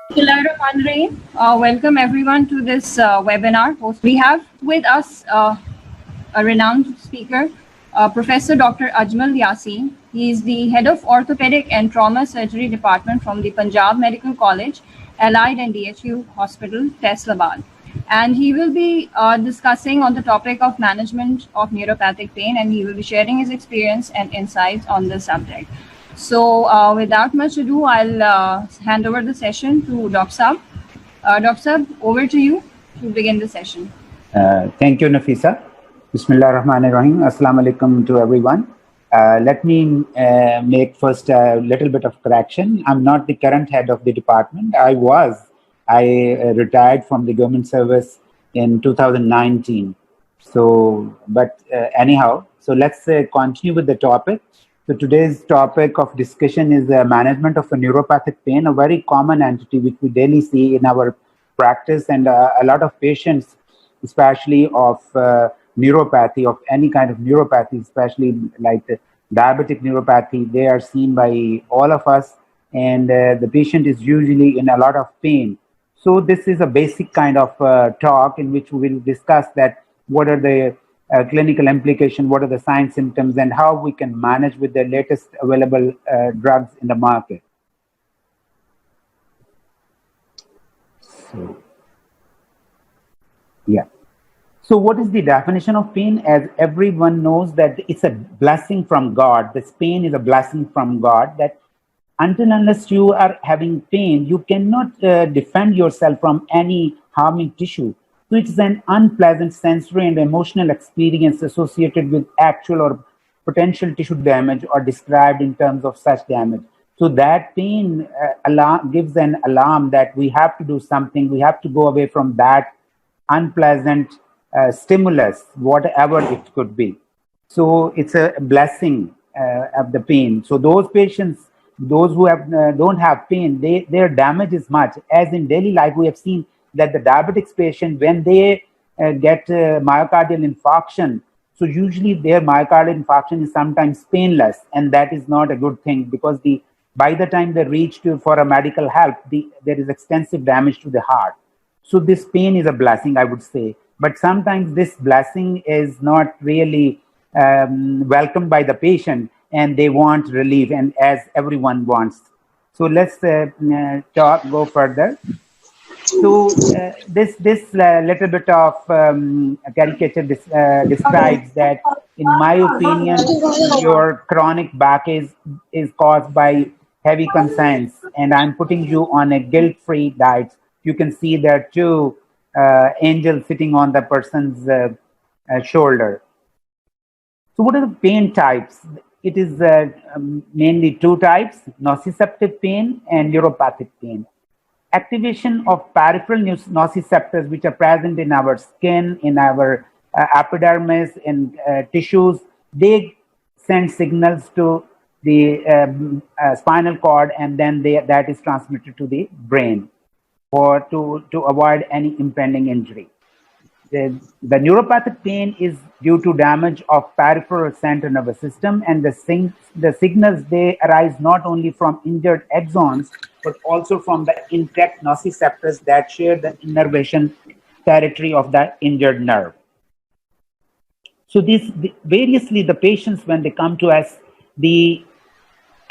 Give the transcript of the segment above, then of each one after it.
Bismillahirrahmanirrahim. Welcome everyone to this webinar. We have with us a renowned speaker, Professor Dr. Ajmal Yasin. He is the head of orthopedic and trauma surgery department from the Punjab Medical College, Allied and DHU Hospital, Faisalabad. And he will be discussing on the topic of management of neuropathic pain, and he will be sharing his experience and insights on this subject. So without much ado, I'll hand over the session to Dr. Saab. Dr. Saab, over to you to begin the session. Thank you, Nafisa. Bismillah ar-Rahman ar-Rahim. Assalamu alaikum to everyone. Let me make first a little bit of correction. I'm not the current head of the department. I retired from the government service in 2019. So, but anyhow, so let's continue with the topic. So today's topic of discussion is the management of a neuropathic pain, a very common entity which we daily see in our practice, and a lot of patients, especially of neuropathy, of any kind of neuropathy, especially like the diabetic neuropathy, they are seen by all of us, and the patient is usually in a lot of pain. So this is a basic kind of talk in which we will discuss that what are the clinical implications, what are the signs, symptoms, and how we can manage with the latest available drugs in the market. So, yeah. So what is the definition of pain? As everyone knows that it's a blessing from God. This pain is a blessing from God, that until unless you are having pain, you cannot defend yourself from any harming tissue. So it's an unpleasant sensory and emotional experience associated with actual or potential tissue damage or described in terms of such damage. So that pain gives an alarm that we have to do something. We have to go away from that unpleasant stimulus, whatever it could be. So it's a blessing of the pain. So those patients, those who have don't have pain, their damage is much. As in daily life, we have seen that the diabetics patient, when they get myocardial infarction, so usually their myocardial infarction is sometimes painless, and that is not a good thing, because by the time they reach for a medical help, there is extensive damage to the heart. So this pain is a blessing, I would say. But sometimes this blessing is not really welcomed by the patient, and they want relief, and as everyone wants. So let's go further. So this little bit of caricature describes that, in my opinion, your chronic back is caused by heavy concerns, and I'm putting you on a guilt-free diet. You can see there are two angels sitting on the person's shoulder. So what are the pain types? It is mainly two types: nociceptive pain and neuropathic pain. Activation of peripheral nociceptors, which are present in our skin, in our epidermis, in tissues, they send signals to the spinal cord, and then that is transmitted to the brain, or to avoid any impending injury. The neuropathic pain is due to damage of peripheral central nervous system, and the signals, they arise not only from injured axons, but also from the intact nociceptors that share the innervation territory of the injured nerve. So variously, the patients, when they come to us, the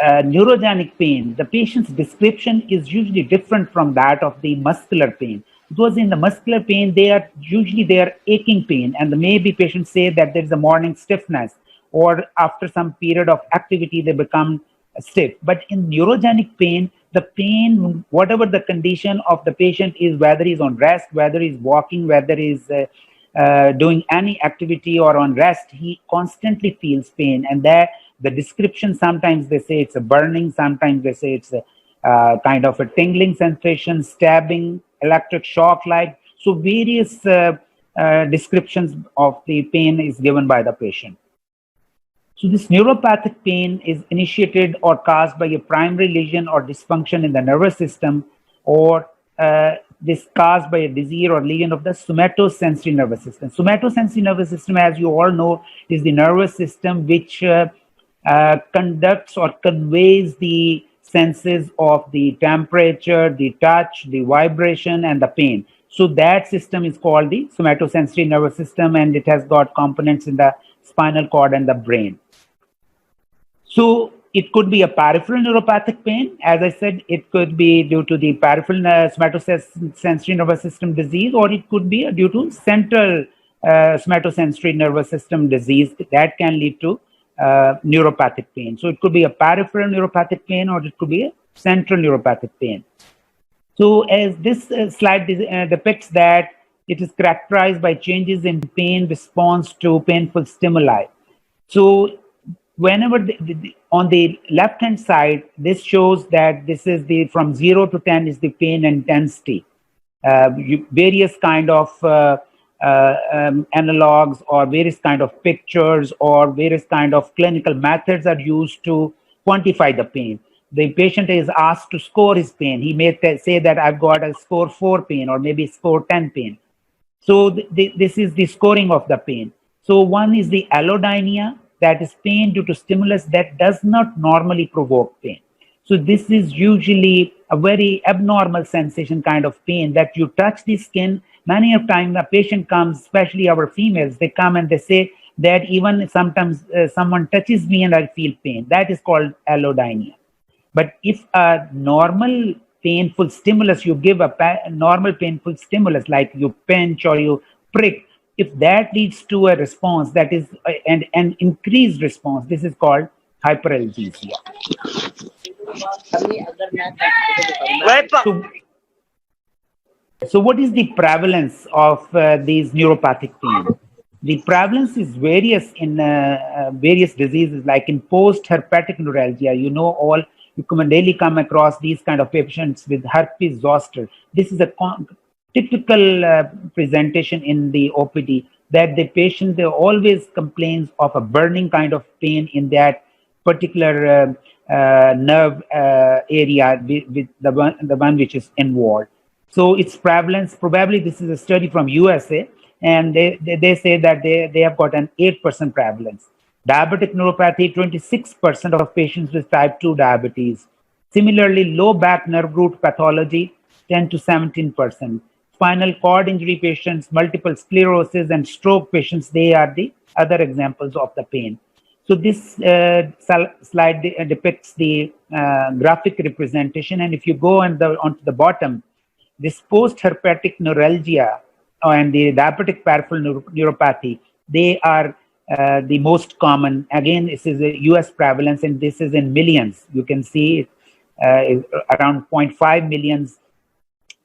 neurogenic pain, the patient's description is usually different from that of the muscular pain. Because in the muscular pain, they are aching pain, and maybe patients say that there is a morning stiffness, or after some period of activity they become stiff. But in neurogenic pain, the pain, whatever the condition of the patient is, whether he's on rest, whether he's walking, whether he's doing any activity or on rest, he constantly feels pain. And the description, sometimes they say it's a burning, sometimes they say it's a kind of a tingling sensation, stabbing, electric shock like. So various descriptions of the pain is given by the patient. So this neuropathic pain is initiated or caused by a primary lesion or dysfunction in the nervous system, or this caused by a disease or lesion of the somatosensory nervous system. Somatosensory nervous system, as you all know, is the nervous system which conducts or conveys the senses of the temperature, the touch, the vibration, and the pain. So that system is called the somatosensory nervous system, and it has got components in the spinal cord and the brain. So it could be a peripheral neuropathic pain. As I said, it could be due to the peripheral somatosensory nervous system disease, or it could be due to central somatosensory nervous system disease that can lead to neuropathic pain. So it could be a peripheral neuropathic pain, or it could be a central neuropathic pain. So as this slide depicts that it is characterized by changes in pain response to painful stimuli. So whenever on the left hand side, this shows that this is the from 0 to 10 is the pain intensity. Various kind of analogs or various kind of pictures or various kind of clinical methods are used to quantify the pain. The patient is asked to score his pain. He may say that I've got a score 4 pain or maybe score 10 pain. So this is the scoring of the pain. So one is the allodynia, that is pain due to stimulus that does not normally provoke pain. So this is usually a very abnormal sensation kind of pain that you touch the skin. Many of times a patient comes, especially our females, they come and they say that even sometimes someone touches me and I feel pain. That is called allodynia. But if a normal painful stimulus, you give a normal painful stimulus like you pinch or you prick, if that leads to a response that is an increased response, this is called hyperalgesia. So what is the prevalence of these neuropathic pain? The prevalence is various in various diseases, like in post-herpetic neuralgia. You daily come across these kind of patients with herpes zoster. This is a typical presentation in the OPD, that the patient they always complains of a burning kind of pain in that particular nerve area with the one which is involved. So its prevalence, probably this is a study from USA, and they say that they have got an 8% prevalence. Diabetic neuropathy, 26% of patients with type 2 diabetes. Similarly, low back nerve root pathology, 10 to 17%. Spinal cord injury patients, multiple sclerosis, and stroke patients, they are the other examples of the pain. So this slide depicts the graphic representation, and if you go onto the bottom, this post-herpetic neuralgia and the diabetic peripheral neuropathy, they are the most common. Again, this is a US prevalence, and this is in millions. You can see around 0.5 millions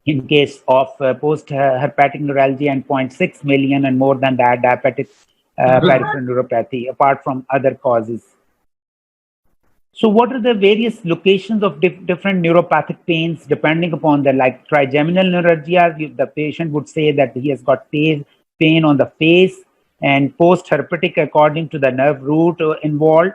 in case of post-herpetic neuralgia, and 0.6 million and more than that diabetic peripheral neuropathy, apart from other causes. So what are the various locations of different neuropathic pains depending upon the, like trigeminal neuralgia, the patient would say that he has got pain on the face, and post-herpetic according to the nerve root involved.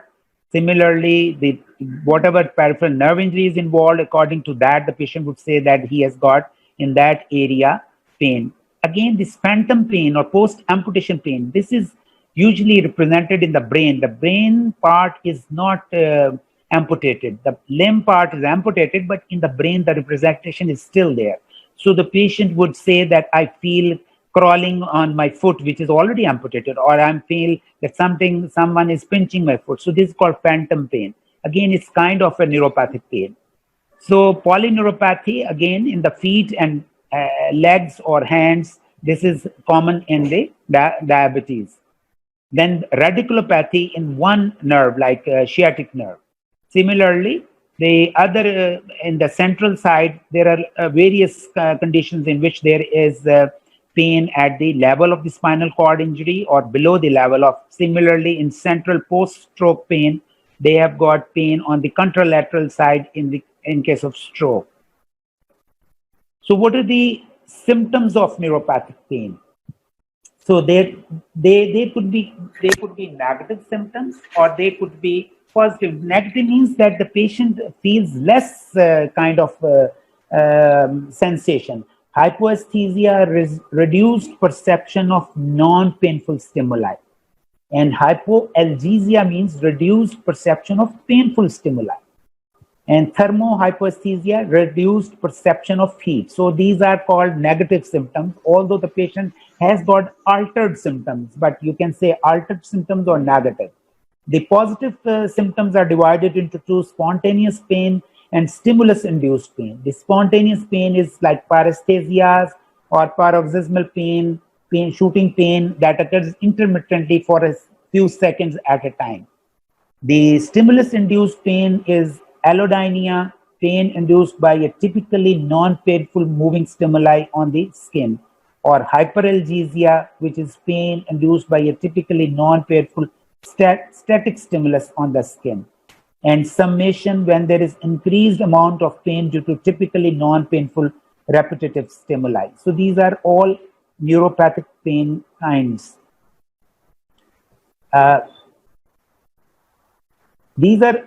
Similarly, whatever peripheral nerve injury is involved, according to that, the patient would say that he has got in that area pain. Again, this phantom pain or post-amputation pain, this is usually represented in the brain. The brain part is not amputated. The limb part is amputated, but in the brain, the representation is still there. So the patient would say that I feel crawling on my foot, which is already amputated, or I feel that someone is pinching my foot. So this is called phantom pain. Again, it's kind of a neuropathic pain. So polyneuropathy, again, in the feet and legs or hands, this is common in the diabetes. Then radiculopathy in one nerve, like sciatic nerve. Similarly, the other in the central side, there are various conditions in which there is pain at the level of the spinal cord injury or below the level of. Similarly, in central post-stroke pain, they have got pain on the contralateral side in case of stroke. So what are the symptoms of neuropathic pain? So they could be negative symptoms, or they could be positive. Negative means that the patient feels less kind of sensation. Hypoesthesia, reduced perception of non-painful stimuli. And hypoalgesia means reduced perception of painful stimuli. And thermohyperesthesia, reduced perception of heat. So these are called negative symptoms, although the patient has got altered symptoms, but you can say altered symptoms or negative. The positive symptoms are divided into two: spontaneous pain and stimulus-induced pain. The spontaneous pain is like paresthesias or paroxysmal pain, shooting pain that occurs intermittently for a few seconds at a time. The stimulus-induced pain is allodynia, pain induced by a typically non-painful moving stimuli on the skin, or hyperalgesia, which is pain induced by a typically non-painful static stimulus on the skin, and summation, when there is increased amount of pain due to typically non-painful repetitive stimuli. So these are all neuropathic pain kinds. These are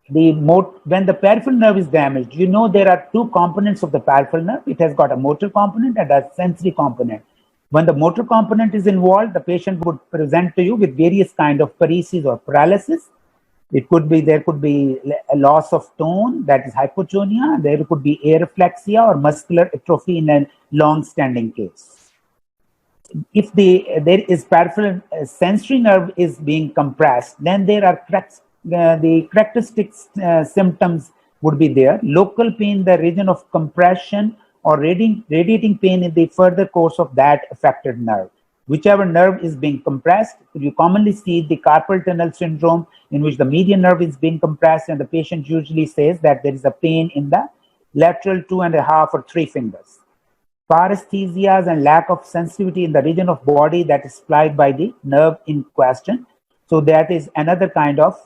when the peripheral nerve is damaged, you know there are two components of the peripheral nerve. It has got a motor component and a sensory component. When the motor component is involved, the patient would present to you with various kind of paresis or paralysis. There could be a loss of tone, that is hypotonia. There could be areflexia or muscular atrophy in a long-standing case. If there is peripheral sensory nerve is being compressed, then there are the characteristic symptoms would be there. Local pain, the region of compression, or radiating pain in the further course of that affected nerve. Whichever nerve is being compressed, you commonly see the carpal tunnel syndrome, in which the median nerve is being compressed, and the patient usually says that there is a pain in the lateral 2.5 or 3 fingers. Paresthesias and lack of sensitivity in the region of body that is supplied by the nerve in question. So that is another kind of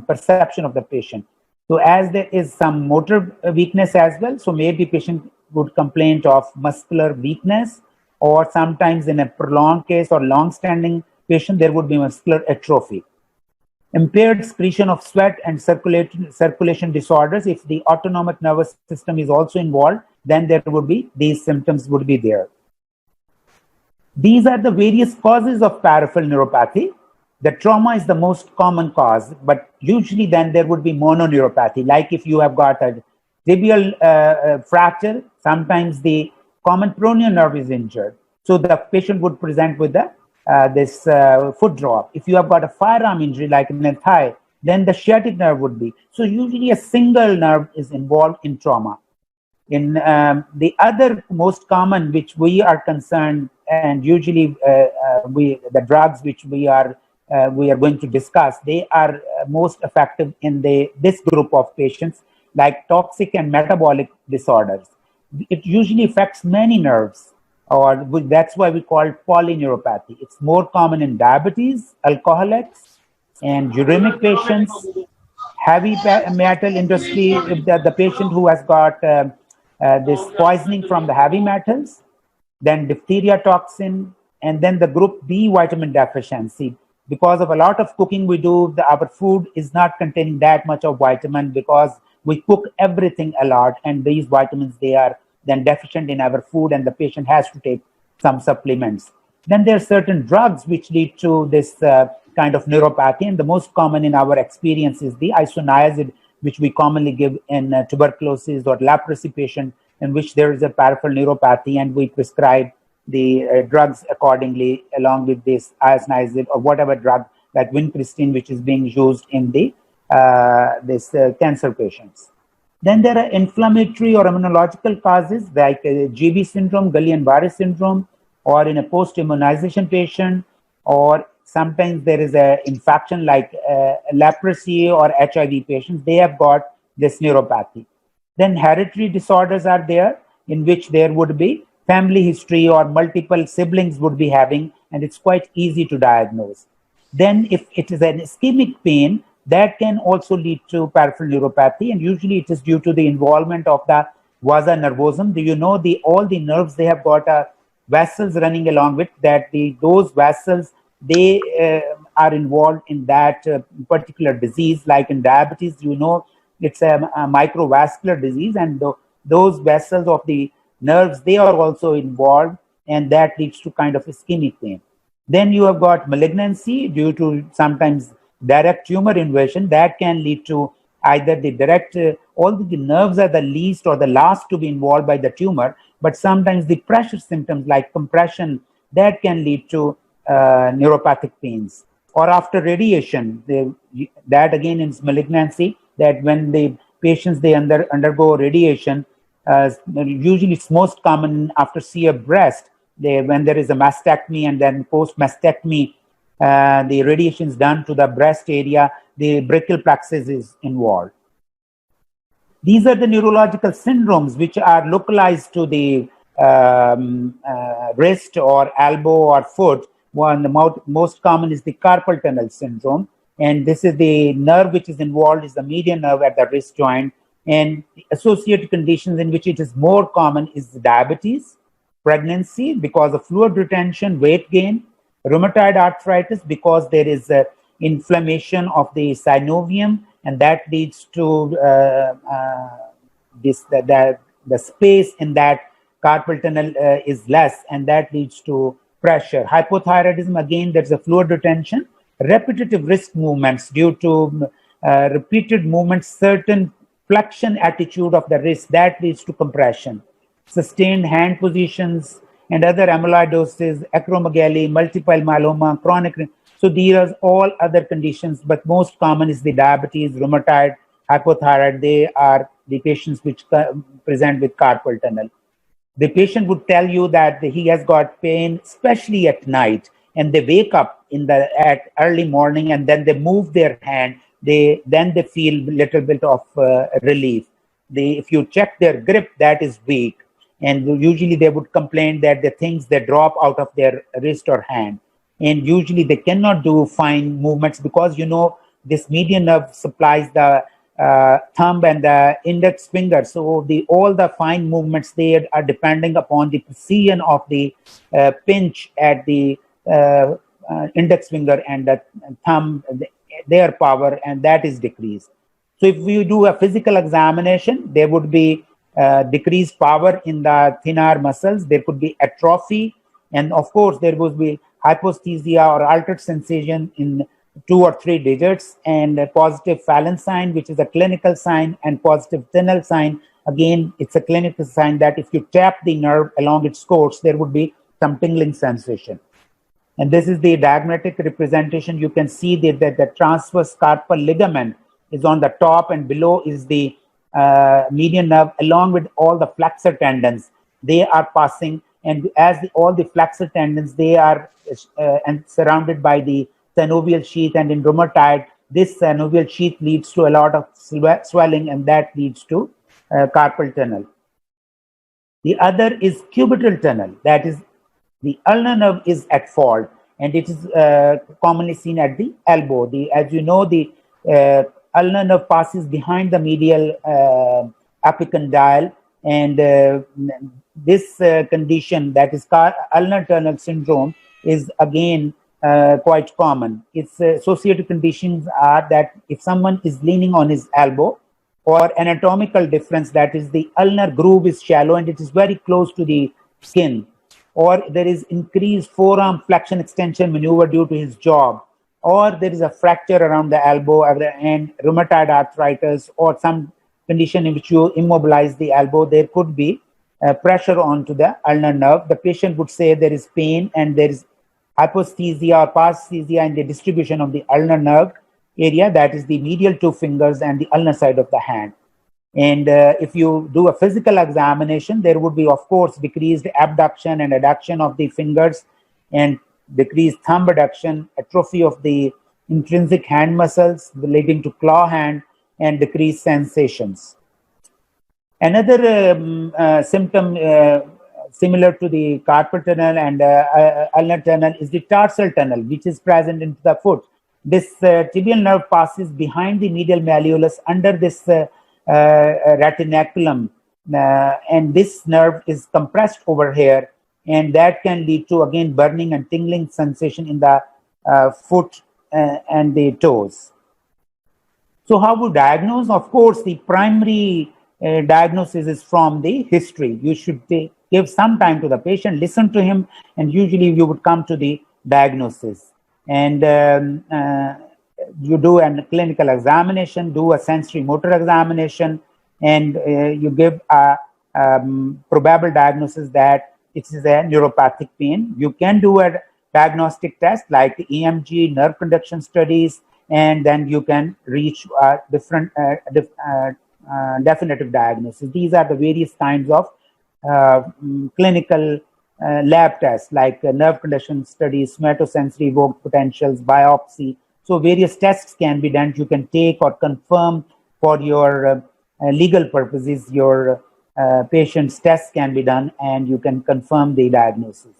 perception of the patient. So as there is some motor weakness as well, so maybe patient would complain of muscular weakness, or sometimes in a prolonged case or long-standing patient, there would be muscular atrophy. Impaired secretion of sweat and circulation disorders. If the autonomic nervous system is also involved, then there would be, these symptoms would be there. These are the various causes of peripheral neuropathy. The trauma is the most common cause, but usually then there would be mononeuropathy. Like if you have got a tibial fracture, sometimes the common peroneal nerve is injured. So the patient would present with this foot drop. If you have got a firearm injury like in the thigh, then the sciatic nerve would be. So usually a single nerve is involved in trauma. In the other most common, which we are concerned, and usually the drugs which we are going to discuss, they are most effective in this group of patients, like toxic and metabolic disorders. It usually affects many nerves, or that's why we call it polyneuropathy. It's more common in diabetes, alcoholics, and uremic patients, heavy metal industry, the patient who has got this poisoning from the heavy metals, then diphtheria toxin, and then the group B vitamin deficiency. Because of a lot of cooking we do, our food is not containing that much of vitamin, because we cook everything a lot, and these vitamins, they are then deficient in our food, and the patient has to take some supplements. Then there are certain drugs which lead to this kind of neuropathy, and the most common in our experience is the isoniazid, which we commonly give in tuberculosis or leprosy patient, in which there is a peripheral neuropathy, and we prescribe the drugs accordingly along with this isoniazid or whatever drug like vincristine, which is being used in the cancer patients. Then there are inflammatory or immunological causes like GB syndrome, Guillain-Barré syndrome, or in a post-immunization patient, or sometimes there is an infection like leprosy or HIV patients. They have got this neuropathy. Then hereditary disorders are there, in which there would be family history or multiple siblings would be having, and it's quite easy to diagnose. Then if it is an ischemic pain, that can also lead to peripheral neuropathy, and usually it is due to the involvement of the vasa nervosum. Do you know all the nerves, they have got vessels running along with that. Those vessels, they are involved in that particular disease. Like in diabetes, you know, it's a microvascular disease, and those vessels of the nerves, they are also involved, and that leads to kind of ischemic pain. Then you have got malignancy due to sometimes direct tumor invasion, that can lead to either the direct, all the nerves are the least or the last to be involved by the tumor, but sometimes the pressure symptoms like compression, that can lead to neuropathic pains. Or after radiation, that again is malignancy, that when the patients, they undergo radiation, usually it's most common after severe breast, when there is a mastectomy and then post mastectomy, the radiation is done to the breast area, the brachial plexus is involved. These are the neurological syndromes which are localized to the wrist or elbow or foot. One, the most common is the carpal tunnel syndrome. And this is the nerve which is involved, is the median nerve at the wrist joint. And the associated conditions in which it is more common is diabetes, pregnancy because of fluid retention, weight gain, rheumatoid arthritis because there is inflammation of the synovium, and that leads to the space in that carpal tunnel is less, and that leads to pressure. Hypothyroidism, again, there's a fluid retention, repetitive wrist movements due to repeated movements, certain flexion attitude of the wrist, that leads to compression. Sustained hand positions and other amyloidosis, acromegaly, multiple myeloma, chronic. So these are all other conditions, but most common is the diabetes, rheumatoid, hypothyroid. They are the patients which present with carpal tunnel. The patient would tell you that he has got pain, especially at night, and they wake up at early morning and then they move their hand. Then they feel a little bit of relief. If you check their grip, that is weak. And usually they would complain that the things that drop out of their wrist or hand. And usually they cannot do fine movements because, this median nerve supplies the thumb and the index finger. So all the fine movements, they are depending upon the precision of the pinch at the index finger and the thumb, their power, and that is decreased. So if we do a physical examination, there would be decreased power in the thenar muscles. There could be atrophy, and of course there would be hyposthesia or altered sensation in 2 or 3 digits, and a positive Fallon sign, which is a clinical sign, and positive Tinel sign. Again, it's a clinical sign that if you tap the nerve along its course, there would be some tingling sensation. And this is the diagrammatic representation. You can see that the transverse carpal ligament is on the top, and below is the median nerve, along with all the flexor tendons. They are passing, and as all the flexor tendons, they are and surrounded by the synovial sheath, and in rheumatoid, this synovial sheath leads to a lot of swelling, and that leads to carpal tunnel. The other is cubital tunnel. That is, the ulnar nerve is at fault, and it is commonly seen at the elbow. As you know, the ulnar nerve passes behind the medial epicondyle, and this condition, that is ulnar tunnel syndrome, is again quite common. Its associated conditions are that if someone is leaning on his elbow, or anatomical difference, that is the ulnar groove is shallow and it is very close to the skin, or there is increased forearm flexion extension maneuver due to his job, or there is a fracture around the elbow and rheumatoid arthritis, or some condition in which you immobilize the elbow, there could be pressure onto the ulnar nerve. The patient would say there is pain and there is hyposthesia or paresthesia in the distribution of the ulnar nerve area, that is the medial 2 fingers and the ulnar side of the hand. And if you do a physical examination, there would be, of course, decreased abduction and adduction of the fingers, and decreased thumb adduction, atrophy of the intrinsic hand muscles leading to claw hand, and decreased sensations. Another symptom similar to the carpal tunnel and ulnar tunnel is the tarsal tunnel, which is present into the foot. This tibial nerve passes behind the medial malleolus under this retinaculum, and this nerve is compressed over here, and that can lead to, again, burning and tingling sensation in the foot and the toes. So how we diagnose? Of course, the primary diagnosis is from the history. You should give some time to the patient, listen to him, and usually you would come to the diagnosis. And you do a clinical examination, do a sensory motor examination, and you give a probable diagnosis that it is a neuropathic pain. You can do a diagnostic test like EMG, nerve conduction studies, and then you can reach different definitive diagnosis. These are the various kinds of clinical lab tests like nerve conduction studies, somatosensory evoked potentials, biopsy. So various tests can be done. You can take or confirm for your legal purposes. Your patient's tests can be done, and you can confirm the diagnosis.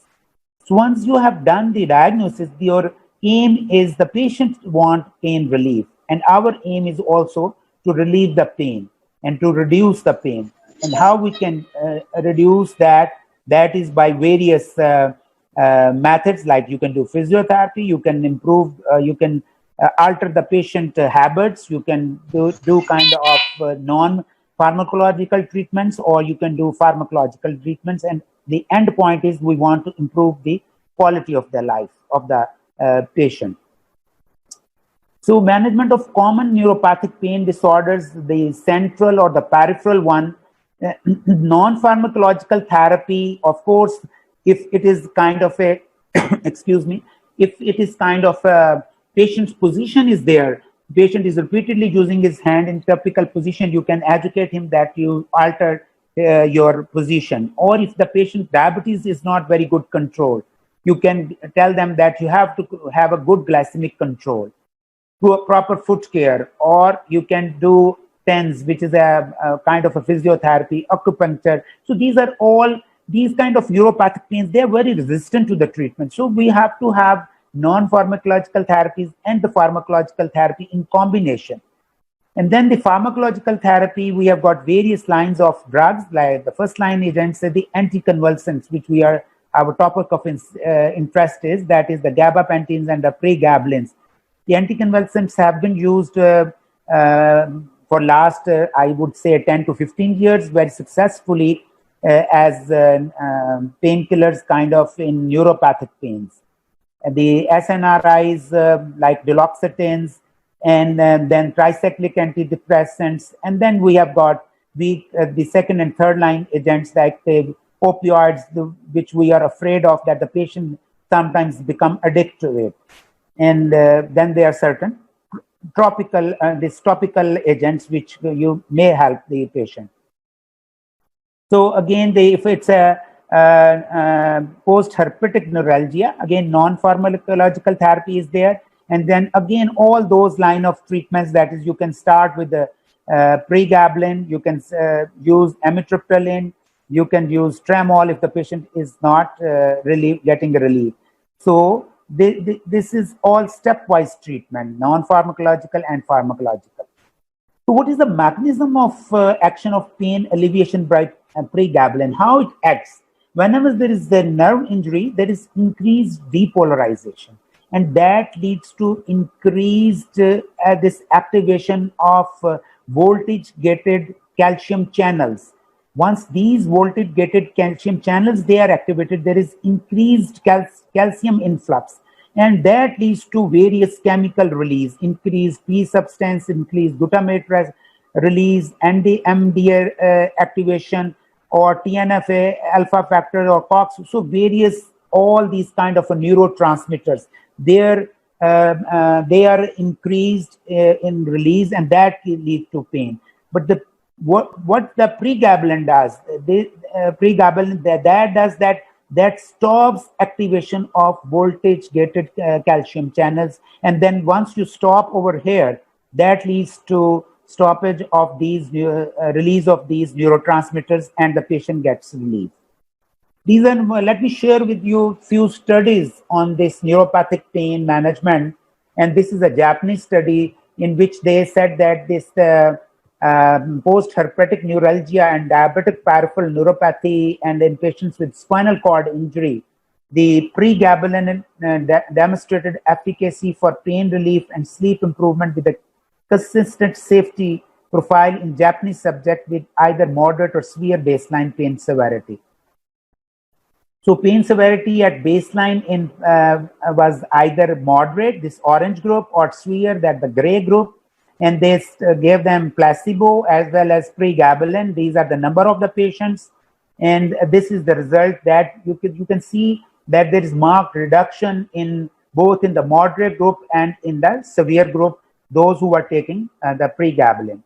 So once you have done the diagnosis, your aim is the patient want pain relief, and our aim is also to relieve the pain and to reduce the pain. And how we can reduce that? That is by various methods. Like you can do physiotherapy, you can improve, you can alter the patient habits, you can do kind of non-pharmacological treatments, or you can do pharmacological treatments. And the end point is we want to improve the quality of the life of the patient. So management of common neuropathic pain disorders, the central or the peripheral one, non-pharmacological therapy, of course, if it is kind of a, excuse me, if it is kind of a patient's position is there, patient is repeatedly using his hand in typical position, you can educate him that you alter your position. Or if the patient diabetes is not very good control, you can tell them that you have to have a good glycemic control through a proper foot care, or you can do TENS, which is a kind of a physiotherapy, acupuncture. So these are all these kind of neuropathic pains. They are very resistant to the treatment. So we have to have non-pharmacological therapies and the pharmacological therapy in combination. And then the pharmacological therapy, we have got various lines of drugs. Like the first line agents are the anticonvulsants, which we are our topic of interest is, that is the gabapentins and the pregabalins. The anticonvulsants have been used for last, I would say, 10 to 15 years very successfully as painkillers kind of in neuropathic pains. The SNRIs like duloxetines, and then tricyclic antidepressants. And then we have got the second and third line agents like the opioids, which we are afraid of that the patient sometimes become addicted to it. And then there are certain topical agents which you may help the patient. So again, if it's a post-herpetic neuralgia, again non-pharmacological therapy is there. And then again, all those line of treatments, that is, you can start with the pregabalin, you can use amitriptyline, you can use Tramol if the patient is not getting relief. So this is all stepwise treatment, non-pharmacological and pharmacological. So what is the mechanism of action of pain alleviation by pregabalin? How it acts? Whenever there is a nerve injury, there is increased depolarization. And that leads to increased this activation of voltage-gated calcium channels. Once these voltage-gated calcium channels, they are activated, there is increased calcium influx. And that leads to various chemical release, increased P substance, increased glutamate release, NMDA activation, or TNF alpha factor or COX. So various, all these kind of neurotransmitters, they are increased in release, and that leads to pain. But what the pregabalin does, pregabalin that does that stops activation of voltage-gated calcium channels, and then once you stop over here, that leads to stoppage of these release of these neurotransmitters, and the patient gets relief. These are, let me share with you few studies on this neuropathic pain management. And this is a Japanese study in which they said that this post-herpetic neuralgia and diabetic peripheral neuropathy, and in patients with spinal cord injury, the pregabalin demonstrated efficacy for pain relief and sleep improvement with a consistent safety profile in Japanese subject with either moderate or severe baseline pain severity. So pain severity at baseline was either moderate, this orange group, or severe, that the gray group. And they gave them placebo as well as pregabalin. These are the number of the patients. And this is the result that you can see that there is marked reduction in both in the moderate group and in the severe group, those who are taking the pregabalin.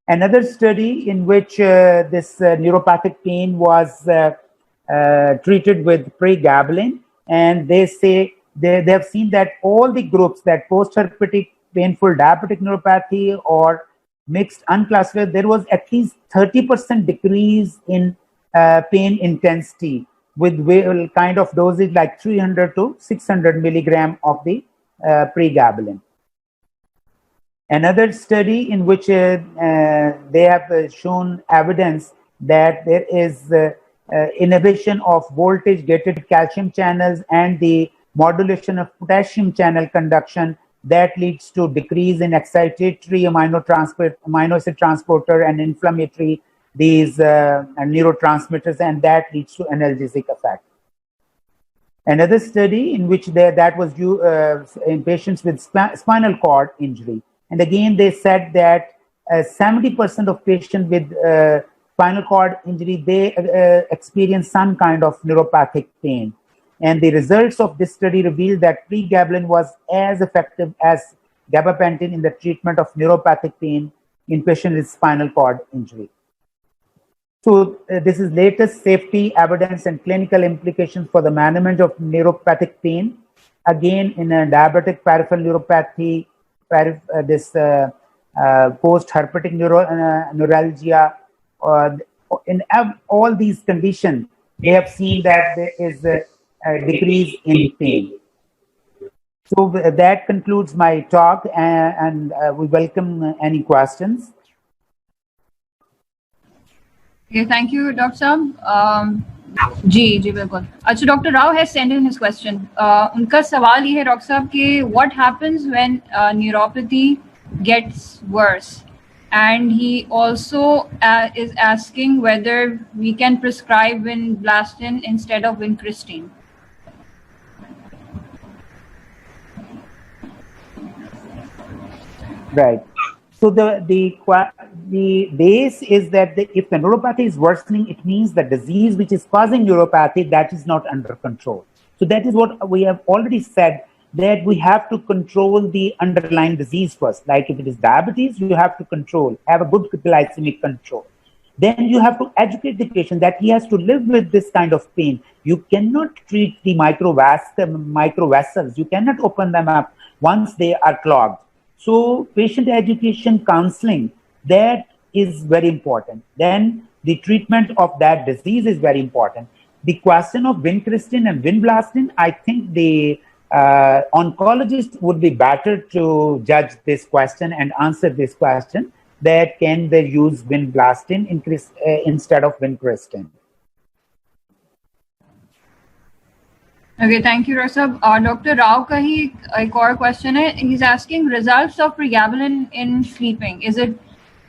Another study in which this neuropathic pain was treated with pregabalin, and they say they have seen that all the groups, that post-herpetic painful diabetic neuropathy or mixed unclassified, there was at least 30% decrease in pain intensity with kind of dosage like 300 to 600 milligram of the pregabalin. Another study in which they have shown evidence that there is inhibition of voltage-gated calcium channels and the modulation of potassium channel conduction that leads to decrease in excitatory amino acid transporter and inflammatory these neurotransmitters, and that leads to analgesic effect. Another study in which that was in patients with spinal cord injury. And again, they said that 70% of patients with spinal cord injury, they experience some kind of neuropathic pain. And the results of this study revealed that pregabalin was as effective as gabapentin in the treatment of neuropathic pain in patients with spinal cord injury. So this is latest safety evidence and clinical implications for the management of neuropathic pain. Again, in a diabetic peripheral neuropathy, this post-herpetic neuralgia, in all these conditions, they have seen that there is a decrease in pain. So that concludes my talk, and we welcome any questions. Okay, thank you, Dr. Saab. जी बिल्कुल. अच्छा, Dr. Rao has sent in his question. उनका सवाल ये है doctor साहब कि what happens when neuropathy gets worse, and he also is asking whether we can prescribe vinblastine instead of vincristine. Right. So the base is that if the neuropathy is worsening, it means the disease which is causing neuropathy, that is not under control. So that is what we have already said, that we have to control the underlying disease first. Like if it is diabetes, you have to have a good glycemic control. Then you have to educate the patient that he has to live with this kind of pain. You cannot treat the microvessels. You cannot open them up once they are clogged. So patient education counseling, that is very important. Then the treatment of that disease is very important. The question of vincristine and vinblastine, I think the oncologist would be better to judge this question and answer this question, that can they use vinblastine instead of vincristine. Okay, thank you, Dr. Saab. Dr. Rao ka hi ek aur question hai. He's asking results of pregabalin in sleeping. Is it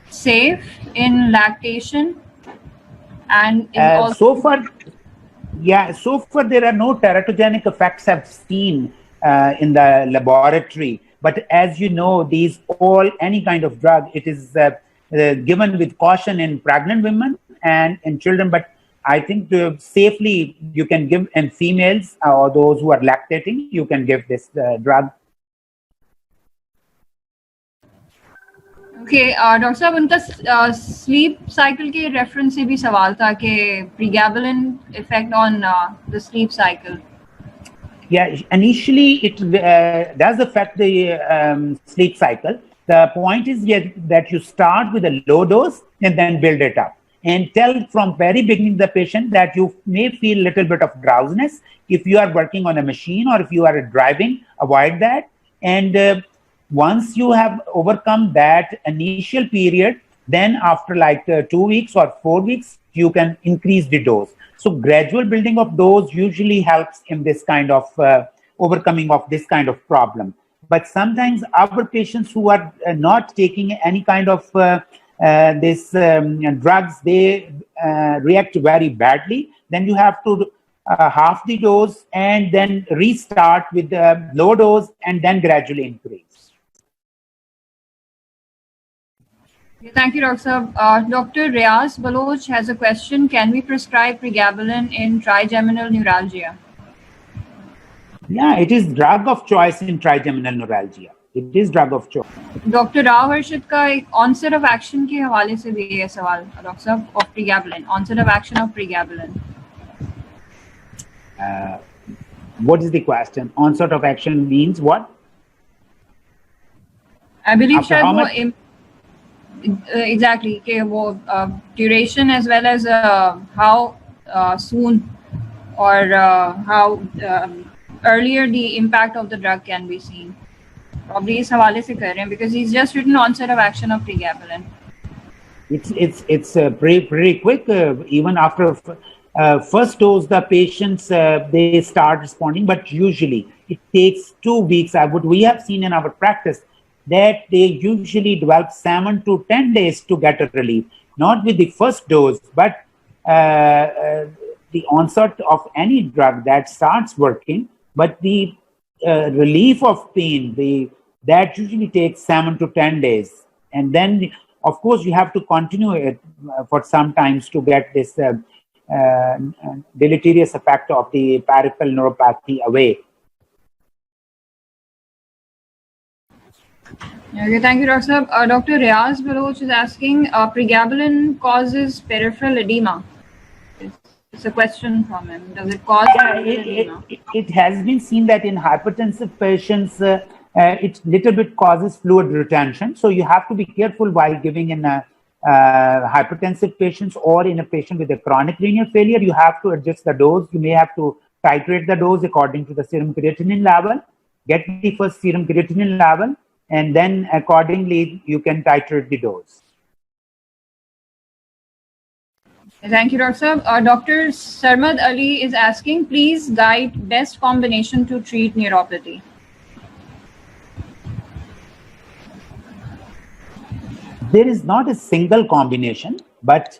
safe in lactation? And so far there are no teratogenic effects I've seen in the laboratory. But as you know, any kind of drug, it is given with caution in pregnant women and in children. But I think safely you can give in females or those who are lactating, you can give this drug. Okay, Dr. Saab, उनका sleep cycle के reference से भी सवाल था कि pregabalin effect on the sleep cycle. Yeah, initially it does affect the sleep cycle. The point is that you start with a low dose and then build it up. And tell from very beginning the patient that you may feel a little bit of drowsiness. If you are working on a machine or if you are driving, avoid that. And once you have overcome that initial period, then after like 2 weeks or 4 weeks, you can increase the dose. So gradual building of dose usually helps in this kind of overcoming of this kind of problem. But sometimes our patients who are not taking any kind of drugs, they react very badly. Then you have to half the dose and then restart with the low dose and then gradually increase. Thank you, Dr. Dr. Riaz Baloch has a question. Can we prescribe pregabalin in trigeminal neuralgia? Yeah, it is drug of choice in trigeminal neuralgia. It is drug of choice. Doctor Rao Harshit का एक onset of action के हवाले से भी ये सवाल doctor साहब of pregabalin, onset of action of pregabalin. What is the question? Onset of action means what? I believe After शायद how वो much? exactly कि वो duration as well as how soon or how earlier the impact of the drug can be seen. Probably इस हवाले से कर रहे हैं because he's just written onset of action of pregabalin. It's pretty quick. Even after first dose, the patients they start responding, but usually it takes 2 weeks. We have seen in our practice that they usually develop 7 to 10 days to get a relief, not with the first dose, but the onset of any drug that starts working, but the relief of pain, that usually takes 7 to 10 days. And then, of course, you have to continue it for some times to get this deleterious effect of the peripheral neuropathy away. Okay, thank you, Dr. Sahab. Dr. Riaz Baloch is asking, pregabalin causes peripheral edema. It's a question from him. Does it cause edema? It has been seen that in hypertensive patients, it little bit causes fluid retention. So you have to be careful while giving in hypertensive patients or in a patient with a chronic renal failure. You have to adjust the dose. You may have to titrate the dose according to the serum creatinine level. Get the first serum creatinine level, and then accordingly you can titrate the dose. Thank you, Dr. Sahab. Dr. Sarmad Ali is asking, please guide best combination to treat neuropathy. There is not a single combination, but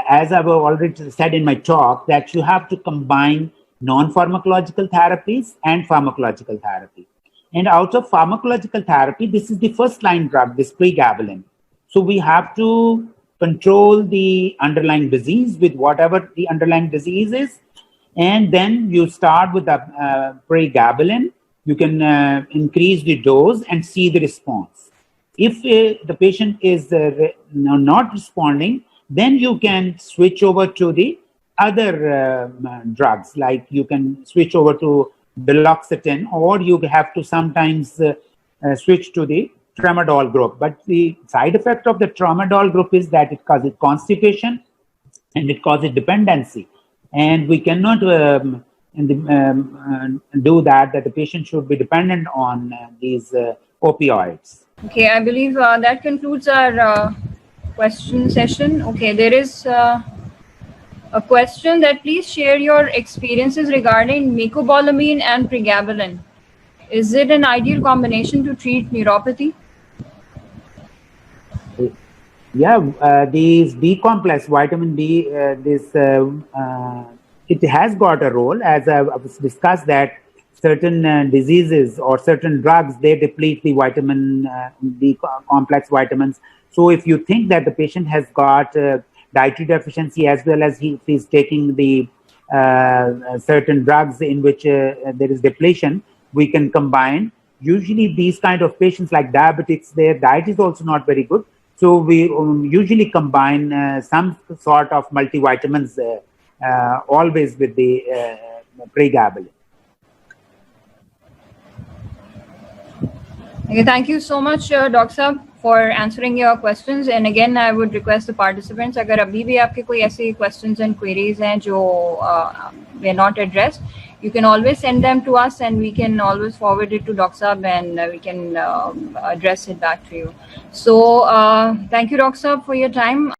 as I've already said in my talk, that you have to combine non-pharmacological therapies and pharmacological therapy. And out of pharmacological therapy, this is the first line drug, this pregabalin. So we have to control the underlying disease with whatever the underlying disease is. And then you start with the pregabalin. You can increase the dose and see the response. If the patient is not responding, then you can switch over to the other drugs, like you can switch over to duloxetine, or you have to sometimes switch to the tramadol group. But the side effect of the tramadol group is that it causes constipation and it causes dependency. And we cannot do that the patient should be dependent on these opioids. Okay, I believe that concludes our question session. Okay, there is a question that please share your experiences regarding mecobalamin and pregabalin. Is it an ideal combination to treat neuropathy? Yeah, these B complex, vitamin B, it has got a role, as I've discussed, that certain diseases or certain drugs, they deplete the vitamin B complex vitamins. So if you think that the patient has got dietary deficiency, as well as he is taking the certain drugs in which there is depletion, we can combine. Usually these kind of patients like diabetics, their diet is also not very good. So we usually combine some sort of multivitamins always with the pregabalin. Okay, thank you so much, Dr. Saab, for answering your questions. And again, I would request the participants, अगर अभी भी आपके कोई ऐसे questions and queries हैं जो were not addressed, you can always send them to us, and we can always forward it to Dr. Saab, and we can address it back to you. So, thank you, Dr. Saab, for your time.